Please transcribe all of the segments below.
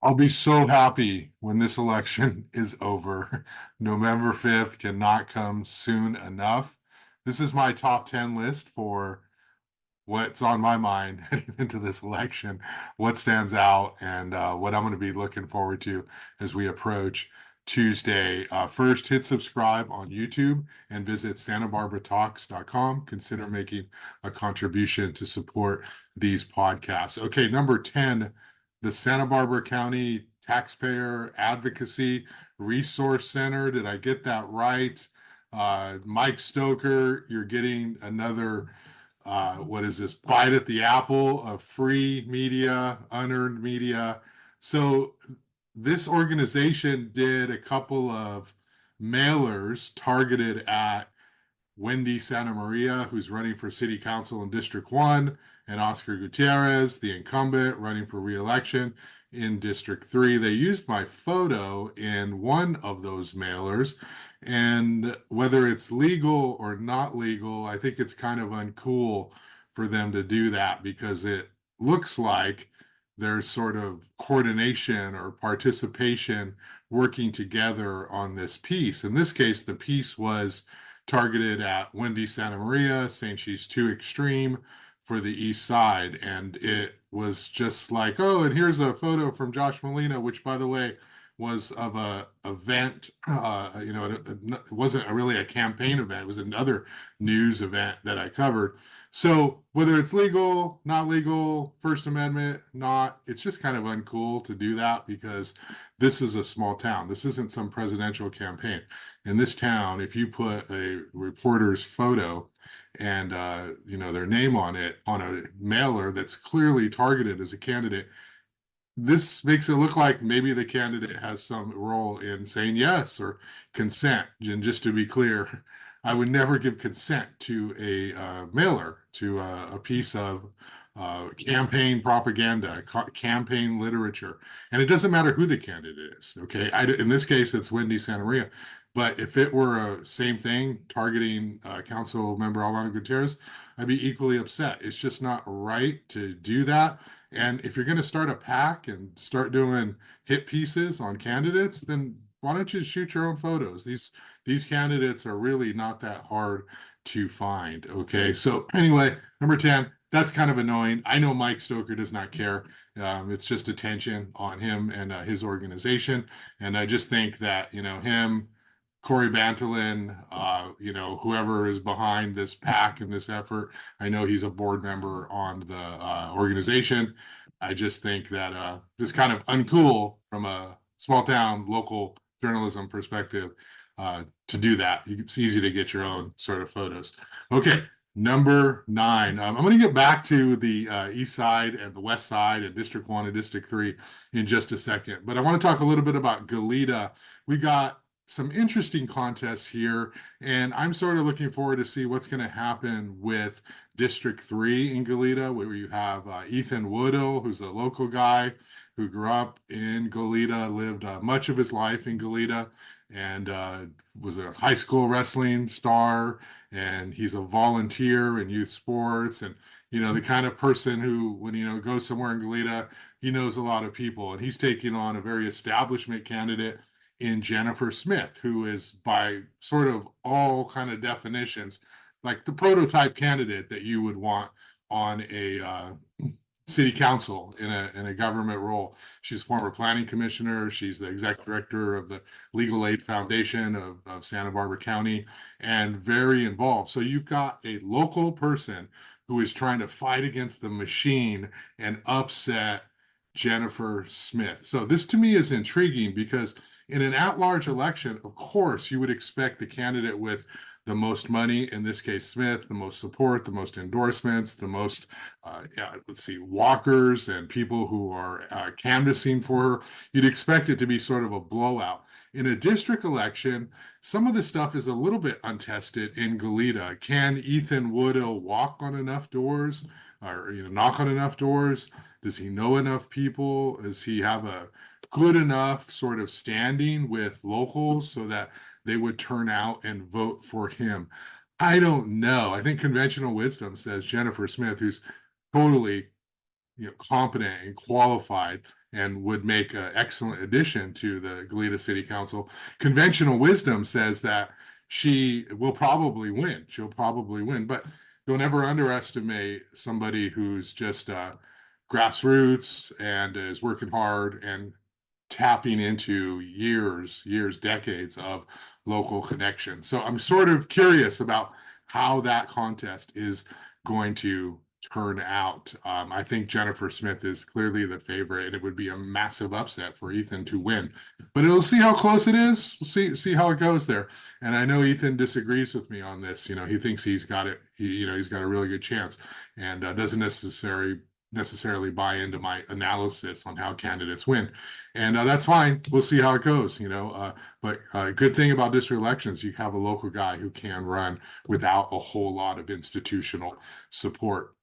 I'll be so happy when this election is over. November 5th cannot come soon enough. This is my top 10 list for what's on my mind heading into this election, what stands out, and what I'm going to be looking forward to as we approach Tuesday. First, hit subscribe on YouTube and visit SantaBarbaraTalks.com. Consider making a contribution to support these podcasts. Okay, number 10, the Santa Barbara County Taxpayer Advocacy Resource Center. Did I get that right? Mike Stoker, you're getting another what is this, bite at the apple of free media, unearned media. So this organization did a couple of mailers targeted at Wendy Santa Maria, who's running for city council in District 1, and Oscar Gutierrez, the incumbent, running for re-election in District 3. They used my photo in one of those mailers, and whether it's legal or not legal, I think it's kind of uncool for them to do that because it looks like there's sort of coordination or participation working together on this piece. In this case, the piece was targeted at Wendy Santa Maria, saying she's too extreme for the East Side. And it was just like, oh, and here's a photo from Josh Molina, which, by the way, was of a event. It wasn't really a campaign event. It was another news event that I covered. So whether it's legal, not legal, First Amendment, not, it's just kind of uncool to do that because this is a small town. This isn't some presidential campaign. In this town, if you put a reporter's photo and their name on it on a mailer that's clearly targeted as a candidate, this makes it look like maybe the candidate has some role in saying yes or consent. And just to be clear, I would never give consent to a mailer, to a piece of campaign propaganda, campaign literature. And it doesn't matter who the candidate is, okay? In this case, it's Wendy Santa Maria. But if it were a same thing targeting Council Member Alana Gutierrez, I'd be equally upset. It's just not right to do that. And if you're going to start a pack and start doing hit pieces on candidates, then why don't you shoot your own photos? These candidates are really not that hard to find. Okay, so anyway, number 10, that's kind of annoying. I know Mike Stoker does not care. It's just attention on him and his organization. And I just think that, him, Corey Bantolin, whoever is behind this pack and this effort. I know he's a board member on the organization. I just think that just kind of uncool from a small town local journalism perspective to do that. It's easy to get your own sort of photos. Okay, number 9. I'm going to get back to the East Side and the West Side and District 1 and District 3 in just a second. But I want to talk a little bit about Goleta. We got some interesting contests here, and I'm sort of looking forward to see what's going to happen with District 3 in Goleta, where you have Ethan Woodall, who's a local guy who grew up in Goleta, lived much of his life in Goleta, and was a high school wrestling star, and he's a volunteer in youth sports, and the kind of person who, when goes somewhere in Goleta, he knows a lot of people, and he's taking on a very establishment candidate in Jennifer Smith, who is by sort of all kind of definitions like the prototype candidate that you would want on a city council in a government role. She's a former planning commissioner. She's the executive director of the Legal Aid Foundation of Santa Barbara County, and very involved. So you've got a local person who is trying to fight against the machine and upset Jennifer Smith. So this to me is intriguing because in an at-large election, of course, you would expect the candidate with the most money, in this case, Smith, the most support, the most endorsements, the most, walkers and people who are canvassing for her. You'd expect it to be sort of a blowout. In a district election, some of the stuff is a little bit untested in Goleta. Can Ethan Woodall walk on enough doors or, knock on enough doors? Does he know enough people? Does he have a good enough sort of standing with locals so that they would turn out and vote for him? I don't know. I think conventional wisdom says Jennifer Smith, who's totally competent and qualified and would make an excellent addition to the Goleta City Council. Conventional wisdom says that she will probably win. She'll probably win, but don't ever underestimate somebody who's just grassroots and is working hard and tapping into years, decades of local connection. So I'm sort of curious about how that contest is going to turn out. I think Jennifer Smith is clearly the favorite, and it would be a massive upset for Ethan to win. But we'll see how close it is. We'll see how it goes there. And I know Ethan disagrees with me on this. He thinks he's got it. He's got a really good chance, and doesn't necessarily buy into my analysis on how candidates win. And that's fine. We'll see how it goes, but good thing about district elections, you have a local guy who can run without a whole lot of institutional support.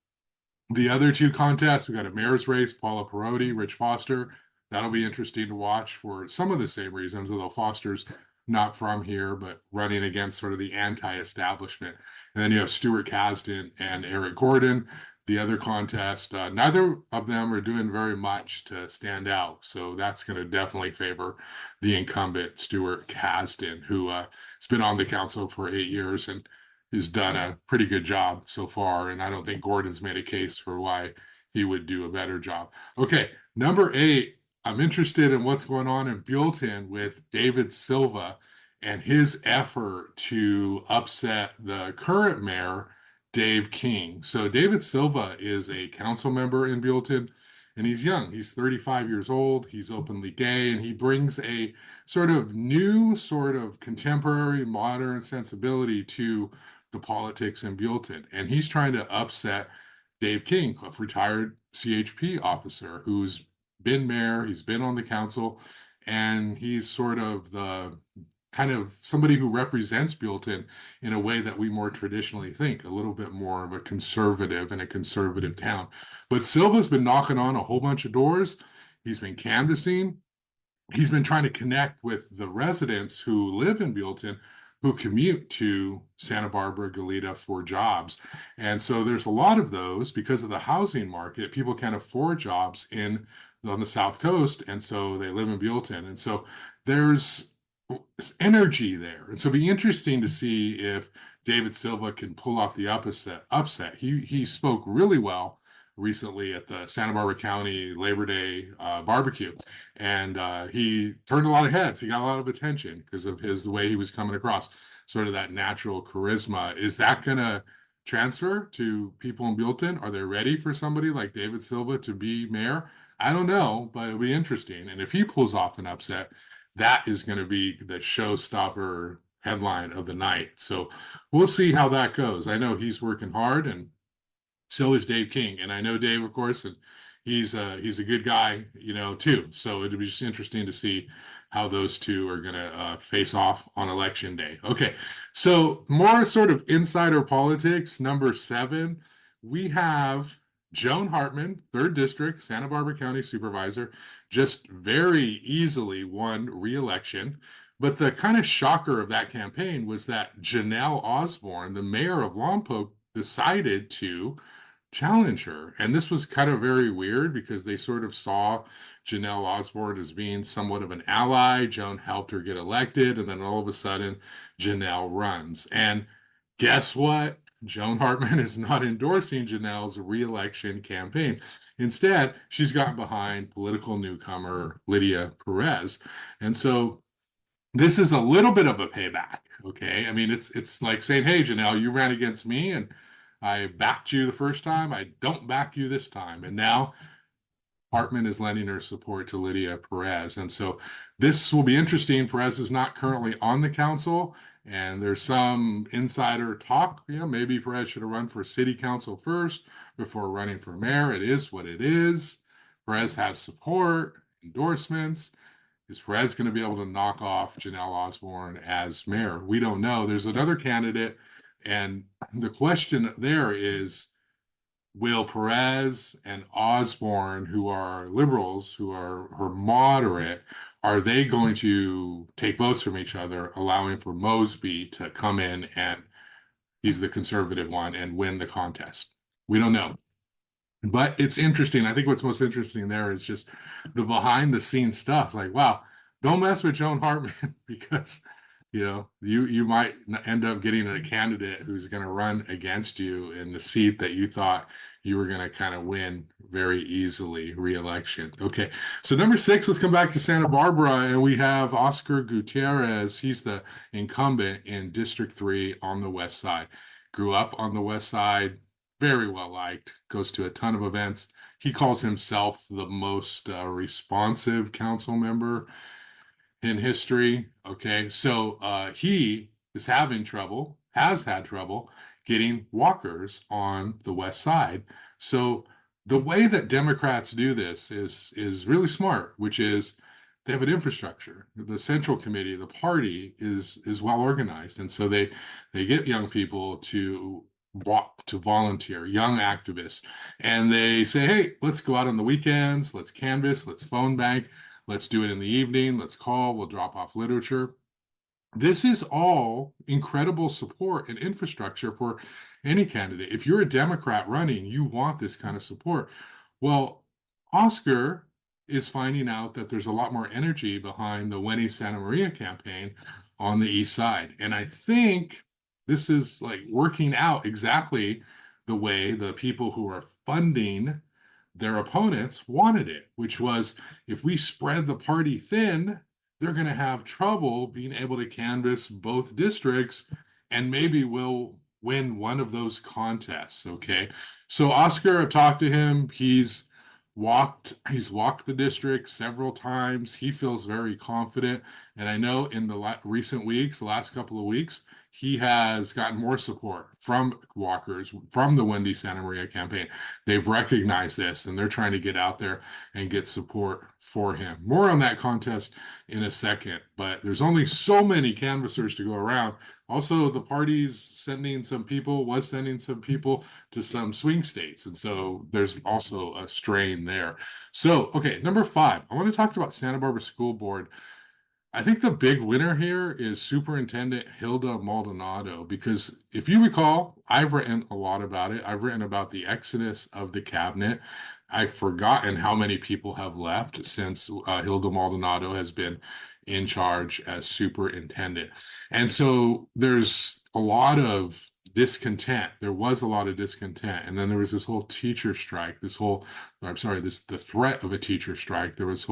The other two contests, we got a mayor's race, Paula Perotti, Rich Foster. That'll be interesting to watch for some of the same reasons, although Foster's not from here, but running against sort of the anti-establishment. And then you have Stuart Kasdan and Eric Gordon. The other contest, neither of them are doing very much to stand out. So that's going to definitely favor the incumbent, Stuart Kasdan, who has been on the council for 8 years and has done a pretty good job so far. And I don't think Gordon's made a case for why he would do a better job. Okay, number 8, I'm interested in what's going on in Buellton with David Silva and his effort to upset the current mayor, Dave King. So David Silva is a council member in Buellton, and he's young. He's 35 years old. He's openly gay, and he brings a sort of new, sort of contemporary, modern sensibility to the politics in Buellton. And he's trying to upset Dave King, a retired CHP officer who's been mayor, he's been on the council, and he's sort of the kind of somebody who represents Buellton in a way that we more traditionally think, a little bit more of a conservative in a conservative town. But Silva's been knocking on a whole bunch of doors. He's been canvassing. He's been trying to connect with the residents who live in Buellton who commute to Santa Barbara, Goleta for jobs. And so there's a lot of those because of the housing market. People can't afford jobs on the South Coast, and so they live in Buellton. And so there's energy there. And so it'll be interesting to see if David Silva can pull off the upset. He spoke really well recently at the Santa Barbara County Labor Day barbecue, and he turned a lot of heads. He got a lot of attention because of the way he was coming across, sort of that natural charisma. Is that going to transfer to people in Buellton? Are they ready for somebody like David Silva to be mayor? I don't know, but it'll be interesting. And if he pulls off an upset, that is going to be the showstopper headline of the night. So we'll see how that goes. I know he's working hard, and so is Dave King. And I know Dave, of course, and he's a good guy, too. So it'll be just interesting to see how those two are going to face off on election day. Okay, so more sort of insider politics. Number 7, we have Joan Hartman, 3rd District, Santa Barbara County Supervisor, just very easily won re-election. But the kind of shocker of that campaign was that Janelle Osborne, the mayor of Lompoc, decided to challenge her. And this was kind of very weird because they sort of saw Janelle Osborne as being somewhat of an ally. Joan helped her get elected, and then all of a sudden, Janelle runs. And guess what? Joan Hartman is not endorsing Janelle's re-election campaign. Instead, she's gotten behind political newcomer Lydia Perez. And so this is a little bit of a payback, okay? I mean, it's like saying, hey, Janelle, you ran against me and I backed you the first time. I don't back you this time. And now Hartman is lending her support to Lydia Perez. And so this will be interesting. Perez is not currently on the council, and there's some insider talk. Maybe Perez should have run for city council first before running for mayor. It is what it is. Perez has support, endorsements. Is Perez going to be able to knock off Janelle Osborne as mayor? We don't know. There's another candidate, and the question there is, will Perez and Osborne, who are liberals, who are moderate, are they going to take votes from each other, allowing for Mosby to come in and he's the conservative one and win the contest? We don't know. But it's interesting. I think what's most interesting there is just the behind the scenes stuff. It's like, wow, don't mess with Joan Hartman because you might end up getting a candidate who's going to run against you in the seat that you thought you were going to kind of win very easily, re-election. Okay, so number six, let's come back to Santa Barbara, and we have Oscar Gutierrez. He's the incumbent in District 3 on the west side. Grew up on the west side, very well liked, goes to a ton of events. He calls himself the most responsive council member in history. Okay, so he is having trouble, has had trouble getting walkers on the west side. So the way that Democrats do this is really smart, which is they have an infrastructure. The central committee, the party is well organized, and so they get young people to walk to volunteer, young activists, and they say, hey, let's go out on the weekends, let's canvass, let's phone bank. Let's do it in the evening. Let's call. We'll drop off literature. This is all incredible support and infrastructure for any candidate. If you're a Democrat running, you want this kind of support. Well, Oscar is finding out that there's a lot more energy behind the Winnie Santa Maria campaign on the east side. And I think this is like working out exactly the way the people who are funding their opponents wanted it, which was if we spread the party thin, they're going to have trouble being able to canvass both districts, and maybe we'll win one of those contests. Okay. So Oscar, I've talked to him. He's walked the district several times. He feels very confident. And I know in the recent weeks, the last couple of weeks, he has gotten more support from walkers, from the Wendy Santa Maria campaign. They've recognized this and they're trying to get out there and get support for him. More on that contest in a second, but there's only so many canvassers to go around. Also, the party's was sending some people to some swing states. And so there's also a strain there. So, okay, number five, I want to talk about Santa Barbara School Board. I think the big winner here is Superintendent Hilda Maldonado, because if you recall, I've written a lot about it. I've written about the exodus of the cabinet. I've forgotten how many people have left since Hilda Maldonado has been in charge as superintendent. And so there's a lot of discontent. There was a lot of discontent. And then there was this whole teacher strike, the threat of a teacher strike. There was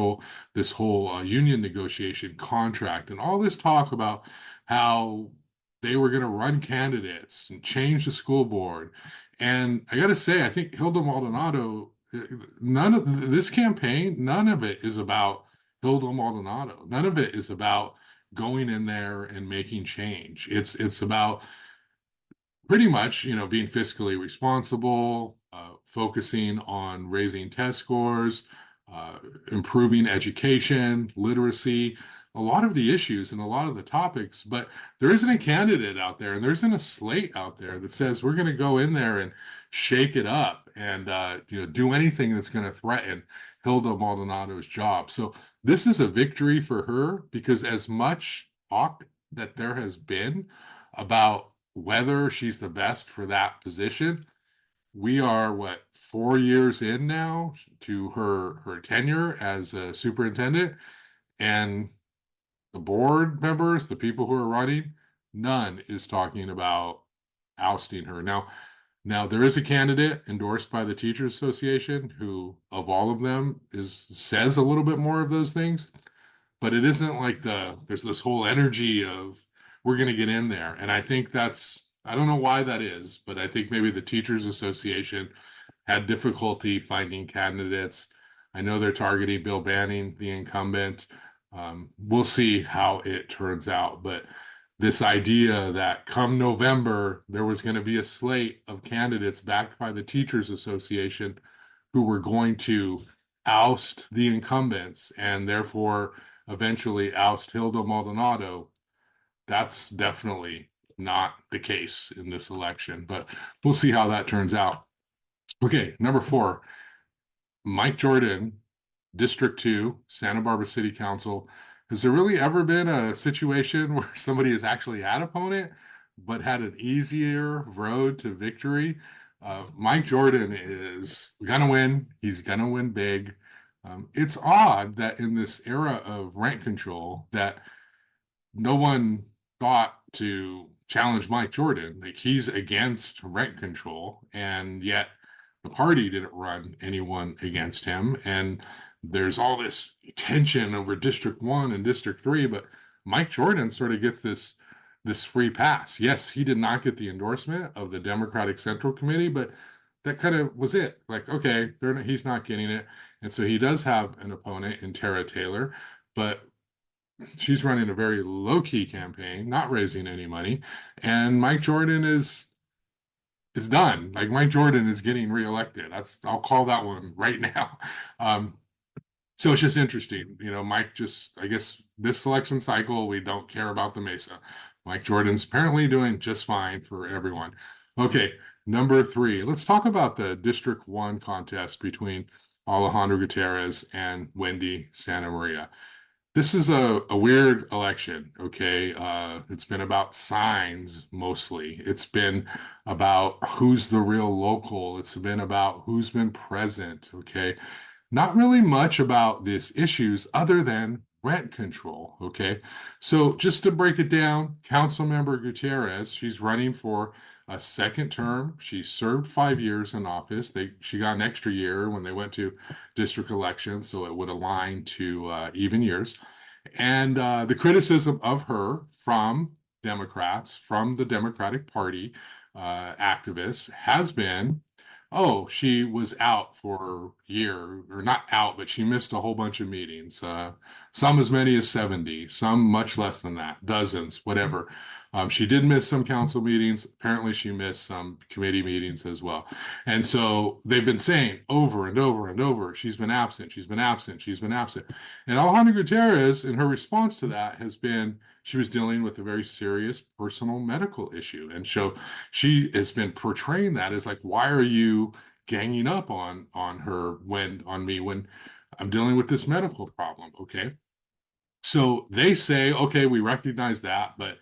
this whole union negotiation contract and all this talk about how they were going to run candidates and change the school board. And I got to say, I think Hilda Maldonado, none of this campaign, none of it is about Hilda Maldonado. None of it is about going in there and making change. It's about pretty much, being fiscally responsible, focusing on raising test scores, improving education, literacy, a lot of the issues and a lot of the topics. But there isn't a candidate out there and there isn't a slate out there that says we're going to go in there and shake it up and do anything that's going to threaten Hilda Maldonado's job. So this is a victory for her because as much talk that there has been about whether she's the best for that position, we are 4 years in now to her tenure as a superintendent, and the board members, the people who are running, none is talking about ousting her. Now there is a candidate endorsed by the Teachers Association who, of all of them, says a little bit more of those things, but it isn't like there's this whole energy of we're going to get in there. And I think I don't know why that is, but I think maybe the Teachers Association had difficulty finding candidates. I know they're targeting Bill Banning, the incumbent. We'll see how it turns out. But this idea that come November, there was going to be a slate of candidates backed by the Teachers Association who were going to oust the incumbents and therefore eventually oust Hilda Maldonado, that's definitely not the case in this election, but we'll see how that turns out. Okay, number four, Mike Jordan, District 2, Santa Barbara City Council. Has there really ever been a situation where somebody has actually had opponent, but had an easier road to victory? Mike Jordan is gonna win. He's gonna win big. It's odd that in this era of rent control that no one thought to challenge Mike Jordan. Like he's against rent control, and yet the party didn't run anyone against him. And there's all this tension over District 1 and District 3, but Mike Jordan sort of gets this free pass. Yes, he did not get the endorsement of the Democratic Central Committee, but that kind of was it. Like, okay, he's not getting it. And so he does have an opponent in Tara Taylor, but she's running a very low-key campaign, not raising any money. And Mike Jordan is done. Like Mike Jordan is getting reelected. I'll call that one right now. So it's just interesting. Mike just, I guess this election cycle, we don't care about the Mesa. Mike Jordan's apparently doing just fine for everyone. Okay, number 3. Let's talk about the District 1 contest between Alejandro Gutierrez and Wendy Santa Maria. This is a weird election, okay? It's been about signs mostly. It's been about who's the real local. It's been about who's been present, okay? Not really much about these issues other than rent control, okay? So just to break it down, Councilmember Gutierrez, she's running for a second term. She served 5 years in office. She got an extra year when they went to district elections, so it would align to even years. And the criticism of her from Democrats, from the Democratic Party activists, has been, oh, she was out for a year, or not out, but she missed a whole bunch of meetings, some as many as 70, some much less than that, dozens, whatever. She did miss some council meetings. Apparently, she missed some committee meetings as well. And so they've been saying over and over and over, she's been absent, she's been absent, she's been absent. And Alejandra Gutierrez, in her response to that, has been she was dealing with a very serious personal medical issue. And so she has been portraying that as like, why are you ganging up on me when I'm dealing with this medical problem? Okay. So they say, okay, we recognize that, but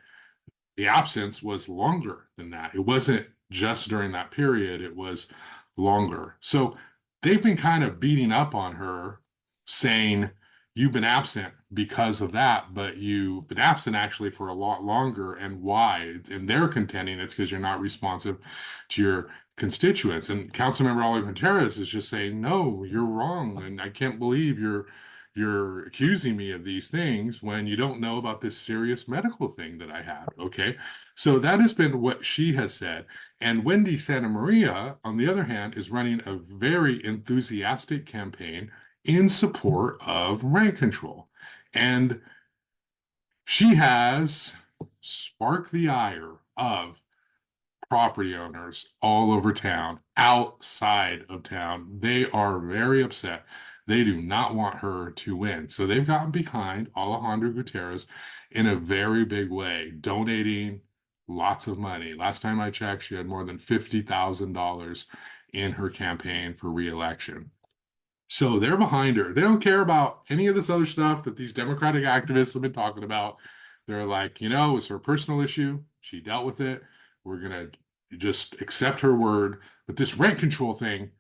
the absence was longer than that. It wasn't just during that period, it was longer. So they've been kind of beating up on her, saying, you've been absent because of that, but you've been absent actually for a lot longer. And why? And they're contending it's because you're not responsive to your constituents. And Councilmember Oliver Terrace is just saying, no, you're wrong. And I can't believe you're accusing me of these things when you don't know about this serious medical thing that I have. Okay. So that has been what she has said. And Wendy Santa Maria, on the other hand, is running a very enthusiastic campaign in support of rent control. And she has sparked the ire of property owners all over town, outside of town. They are very upset. They do not want her to win. So they've gotten behind Alejandro Gutierrez in a very big way, donating lots of money. Last time I checked, she had more than $50,000 in her campaign for reelection. So they're behind her. They don't care about any of this other stuff that these Democratic activists have been talking about. They're like, it's her personal issue. She dealt with it. We're going to just accept her word. But this rent control thing,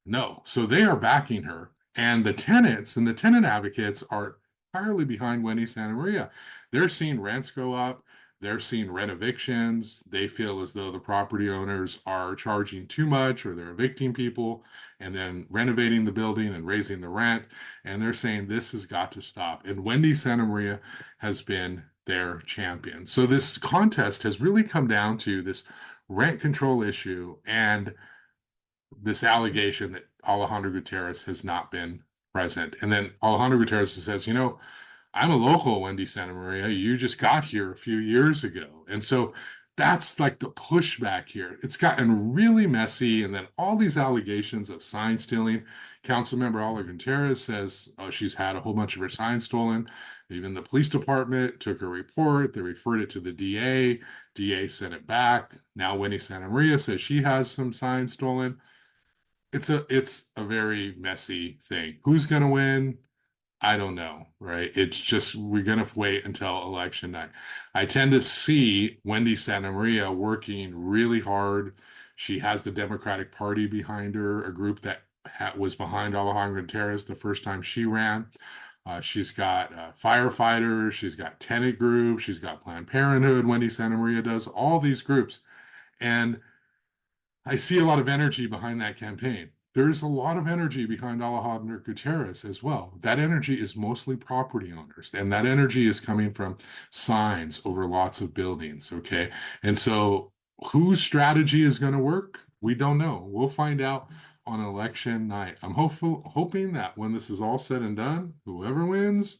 no. So they are backing her. And the tenants and the tenant advocates are entirely behind Wendy Santa Maria. They're seeing rents go up. They're seeing rent evictions. They feel as though the property owners are charging too much or they're evicting people and then renovating the building and raising the rent. And they're saying this has got to stop. And Wendy Santa Maria has been their champion. So this contest has really come down to this rent control issue and this allegation that Alejandro Gutierrez has not been present. And then Alejandro Gutierrez says, I'm a local, Wendy Santa Maria. You just got here a few years ago. And so that's like the pushback here. It's gotten really messy. And then all these allegations of sign stealing. Councilmember Oliver Gutierrez says she's had a whole bunch of her signs stolen. Even the police department took a report. They referred it to the DA. DA sent it back. Now Wendy Santa Maria says she has some signs stolen. It's a very messy thing. Who's going to win? I don't know, right? It's just we're going to wait until election night. I tend to see Wendy Santa Maria working really hard. She has the Democratic Party behind her, a group that was behind Alejandro Gutierrez the first time she ran. She's got firefighters, she's got tenant groups, she's got Planned Parenthood, Wendy Santa Maria does, all these groups. And I see a lot of energy behind that campaign. There's a lot of energy behind Alejandro Gutierrez as well. That energy is mostly property owners, and that energy is coming from signs over lots of buildings. Okay. And so whose strategy is going to work? We don't know. We'll find out on election night. I'm hoping that when this is all said and done, whoever wins,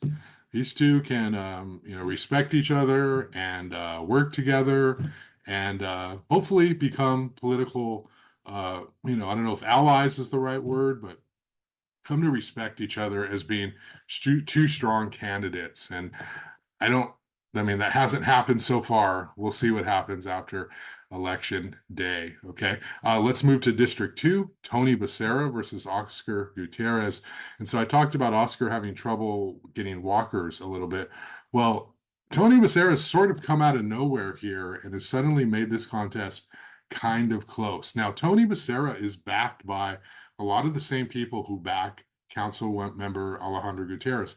these two can respect each other and work together and hopefully become political, I don't know if allies is the right word, but come to respect each other as being two strong candidates. And I don't, I mean, that hasn't happened so far. We'll see what happens after election day. Okay. Let's move to District 2, Tony Becerra versus Oscar Gutierrez. And so I talked about Oscar having trouble getting walkers a little bit. Well, Tony Becerra has sort of come out of nowhere here and has suddenly made this contest kind of close. Now, Tony Becerra is backed by a lot of the same people who back council member Alejandro Gutierrez.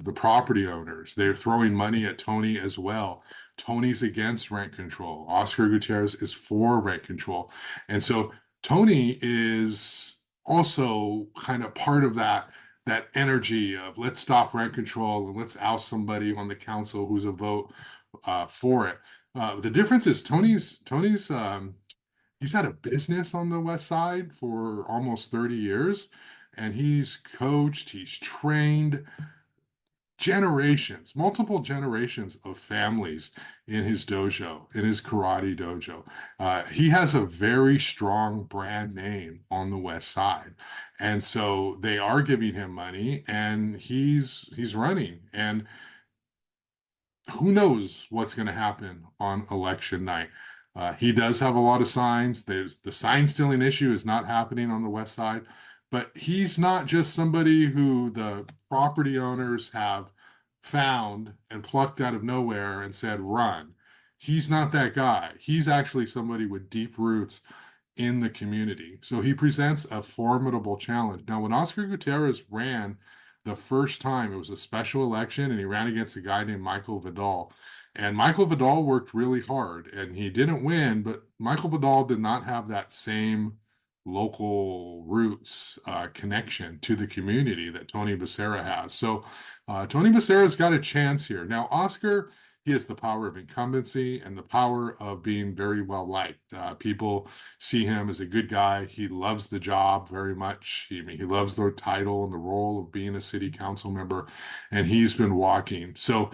The property owners, they're throwing money at Tony as well. Tony's against rent control. Oscar Gutierrez is for rent control. And so Tony is also kind of part of that energy of let's stop rent control and let's oust somebody on the council who's a vote for it. The difference is Tony's he's had a business on the West Side for almost 30 years, and he's coached, he's trained generations, multiple generations of families in his dojo, in his karate dojo. He has a very strong brand name on the West Side. And so they are giving him money and he's running. And who knows what's going to happen on election night. He does have a lot of signs. There's the sign stealing issue is not happening on the West Side, but he's not just somebody who the property owners have found and plucked out of nowhere and said, run. He's not that guy. He's actually somebody with deep roots in the community. So he presents a formidable challenge. Now, when Oscar Gutierrez ran the first time, it was a special election, and he ran against a guy named Michael Vidal. And Michael Vidal worked really hard, and he didn't win, but Michael Vidal did not have that same local roots connection to the community that Tony Becerra has. So Tony Becerra's got a chance here. Now, Oscar, he has the power of incumbency and the power of being very well liked. People see him as a good guy. He loves the job very much. He loves the title and the role of being a city council member, and he's been walking. So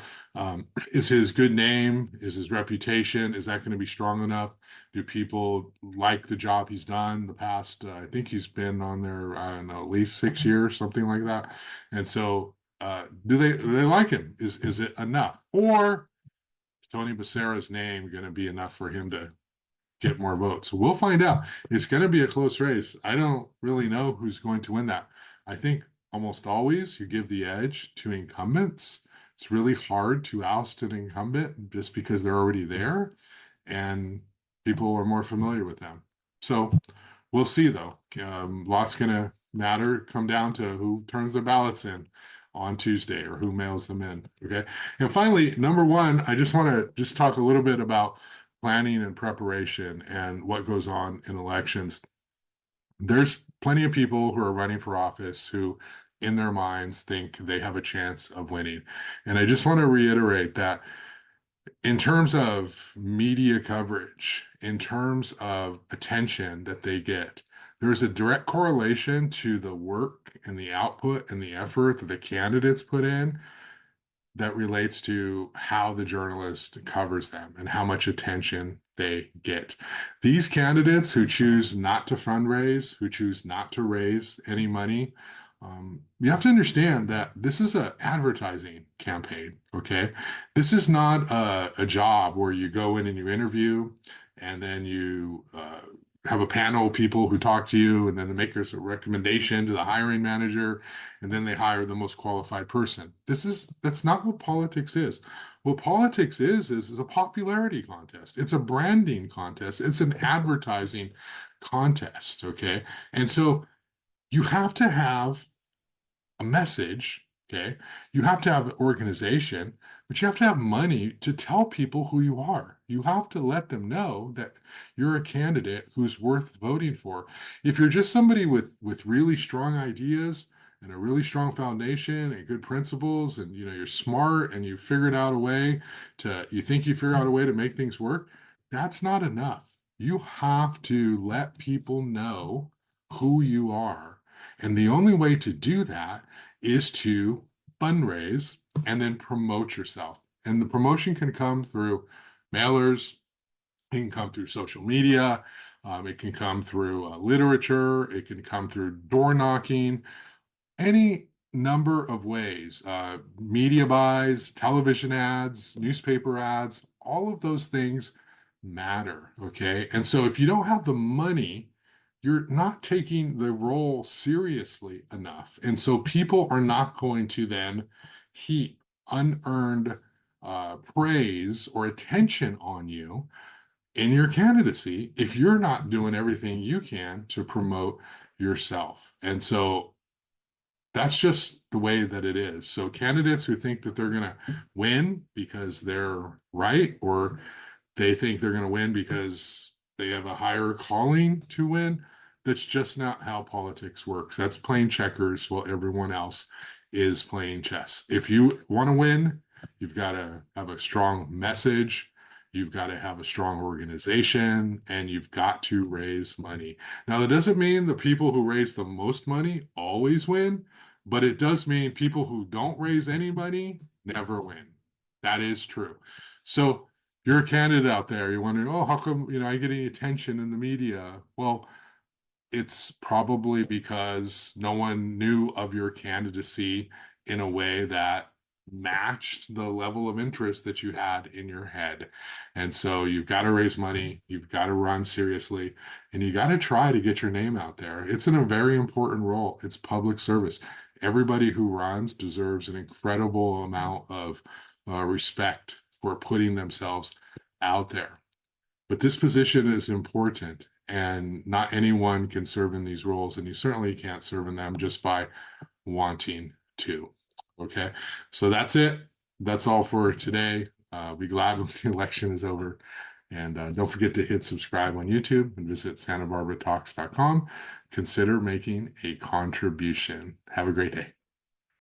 is his good name, is his reputation, is that going to be strong enough? Do people like the job he's done the past? I think he's been on there, I don't know, at least 6 years, something like that. And so do they like him? Is it enough? Or is Tony Becerra's name going to be enough for him to get more votes? So we'll find out. It's going to be a close race. I don't really know who's going to win that. I think almost always you give the edge to incumbents. It's really hard to oust an incumbent just because they're already there and people are more familiar with them. So we'll see though. Lots going to matter, come down to who turns the ballots in on Tuesday or who mails them in. Okay. And finally, number one, I just want to just talk a little bit about planning and preparation and what goes on in elections. There's plenty of people who are running for office who in their minds think they have a chance of winning. And I just want to reiterate that in terms of media coverage, in terms of attention that they get, there's a direct correlation to the work and the output and the effort that the candidates put in that relates to how the journalist covers them and how much attention they get. These candidates who choose not to fundraise, who choose not to raise any money, you have to understand that this is an advertising campaign, okay? This is not a job where you go in and you interview and then you have a panel of people who talk to you, and then they make a recommendation to the hiring manager, and then they hire the most qualified person. That's not what politics is. What politics is a popularity contest. It's a branding contest. It's an advertising contest. Okay. And so you have to have a message, okay? You have to have organization, but you have to have money to tell people who you are. You have to let them know that you're a candidate who's worth voting for. If you're just somebody with really strong ideas and a really strong foundation and good principles, and you're smart and you figured out a way you think you figure out a way to make things work, that's not enough. You have to let people know who you are. And the only way to do that is to fundraise and then promote yourself. And the promotion can come through mailers, it can come through social media, it can come through literature, it can come through door knocking, any number of ways. Media buys, television ads, newspaper ads, all of those things matter. Okay. And so if you don't have the money, you're not taking the role seriously enough. And so people are not going to then heap unearned praise or attention on you in your candidacy if you're not doing everything you can to promote yourself. And so that's just the way that it is. So candidates who think that they're going to win because they're right, or they think they're going to win because they have a higher calling to win, that's just not how politics works. That's playing checkers while everyone else is playing chess. If you want to win, you've got to have a strong message. You've got to have a strong organization, and you've got to raise money. Now, that doesn't mean the people who raise the most money always win, but it does mean people who don't raise any money never win. That is true. So you're a candidate out there, you're wondering, oh, how come, I get any attention in the media? Well, it's probably because no one knew of your candidacy in a way that matched the level of interest that you had in your head. And so you've got to raise money, you've got to run seriously, and you got to try to get your name out there. It's in a very important role. It's public service. Everybody who runs deserves an incredible amount of respect for putting themselves out there. But this position is important, and not anyone can serve in these roles, and you certainly can't serve in them just by wanting to. Okay, so that's it. That's all for today. Be glad when the election is over. And don't forget to hit subscribe on YouTube and visit SantaBarbaraTalks.com. Consider making a contribution. Have a great day.